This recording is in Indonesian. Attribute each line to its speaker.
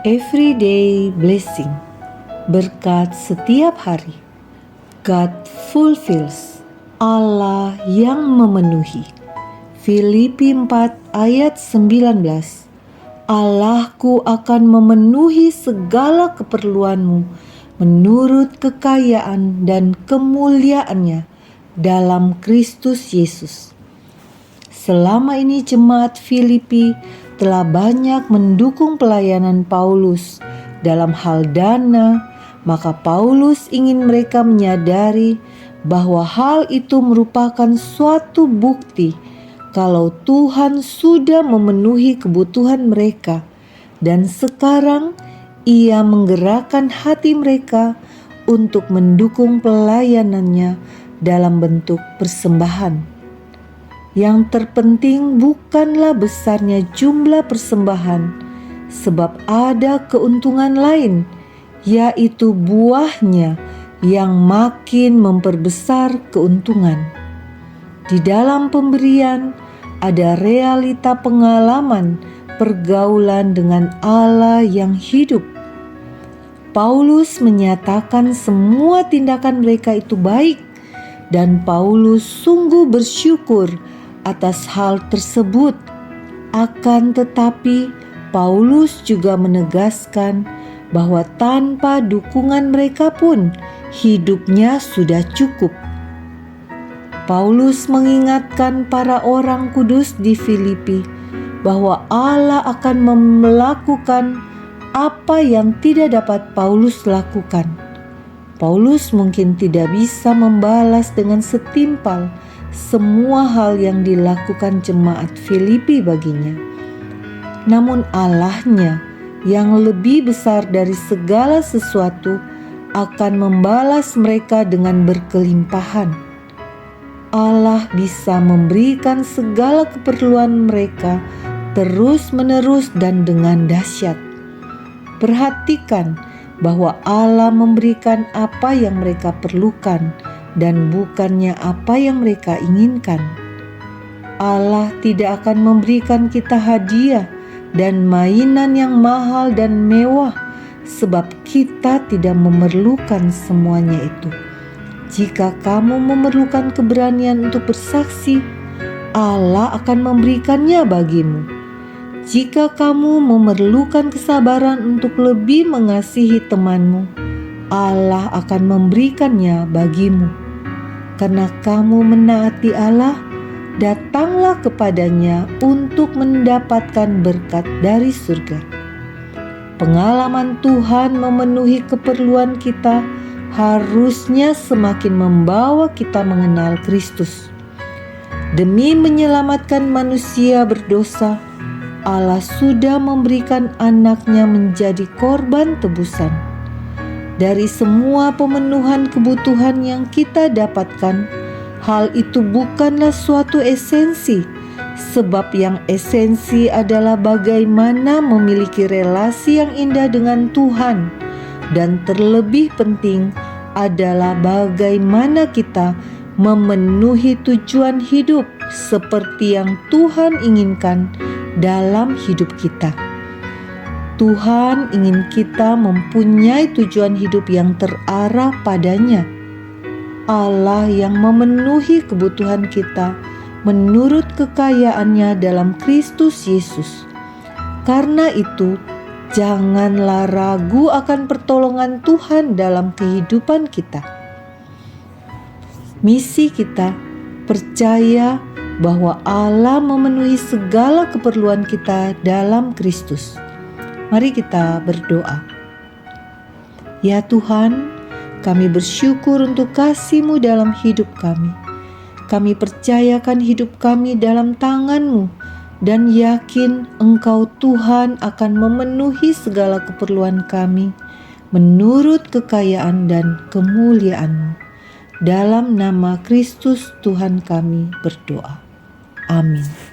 Speaker 1: Everyday blessing, berkat setiap hari. God fulfills, Allah yang memenuhi. Filipi 4 ayat 19. Allahku akan memenuhi segala keperluanmu menurut kekayaan dan kemuliaannya dalam Kristus Yesus. Selama ini jemaat Filipi telah banyak mendukung pelayanan Paulus dalam hal dana, maka Paulus ingin mereka menyadari bahwa hal itu merupakan suatu bukti kalau Tuhan sudah memenuhi kebutuhan mereka, dan sekarang Ia menggerakkan hati mereka untuk mendukung pelayanannya dalam bentuk persembahan. Yang terpenting bukanlah besarnya jumlah persembahan, sebab ada keuntungan lain, yaitu buahnya yang makin memperbesar keuntungan. Di dalam pemberian ada realita pengalaman pergaulan dengan Allah yang hidup. Paulus menyatakan semua tindakan mereka itu baik, dan Paulus sungguh bersyukur atas hal tersebut. Akan tetapi, Paulus juga menegaskan bahwa tanpa dukungan mereka pun hidupnya sudah cukup. Paulus mengingatkan para orang kudus di Filipi bahwa Allah akan melakukan apa yang tidak dapat Paulus lakukan. Paulus mungkin tidak bisa membalas dengan setimpal semua hal yang dilakukan jemaat Filipi baginya. Namun Allahnya yang lebih besar dari segala sesuatu akan membalas mereka dengan berkelimpahan. Allah bisa memberikan segala keperluan mereka terus-menerus dan dengan dahsyat. Perhatikan bahwa Allah memberikan apa yang mereka perlukan dan bukannya apa yang mereka inginkan. Allah tidak akan memberikan kita hadiah dan mainan yang mahal dan mewah, sebab kita tidak memerlukan semuanya itu. Jika kamu memerlukan keberanian untuk bersaksi, Allah akan memberikannya bagimu. Jika kamu memerlukan kesabaran untuk lebih mengasihi temanmu, Allah akan memberikannya bagimu. Karena kamu menaati Allah, datanglah kepadanya untuk mendapatkan berkat dari surga. Pengalaman Tuhan memenuhi keperluan kita harusnya semakin membawa kita mengenal Kristus. Demi menyelamatkan manusia berdosa, Allah sudah memberikan anaknya menjadi korban tebusan. Dari semua pemenuhan kebutuhan yang kita dapatkan, hal itu bukanlah suatu esensi, sebab yang esensi adalah bagaimana memiliki relasi yang indah dengan Tuhan, dan terlebih penting adalah bagaimana kita memenuhi tujuan hidup seperti yang Tuhan inginkan dalam hidup kita. Tuhan ingin kita mempunyai tujuan hidup yang terarah padanya. Allah yang memenuhi kebutuhan kita menurut kekayaannya dalam Kristus Yesus. Karena itu, janganlah ragu akan pertolongan Tuhan dalam kehidupan kita. Misi kita percaya bahwa Allah memenuhi segala keperluan kita dalam Kristus. Mari kita berdoa. Ya Tuhan, kami bersyukur untuk kasih-Mu dalam hidup kami. Kami percayakan hidup kami dalam tangan-Mu dan yakin Engkau Tuhan akan memenuhi segala keperluan kami menurut kekayaan dan kemuliaan-Mu. Dalam nama Kristus Tuhan kami berdoa. Amin.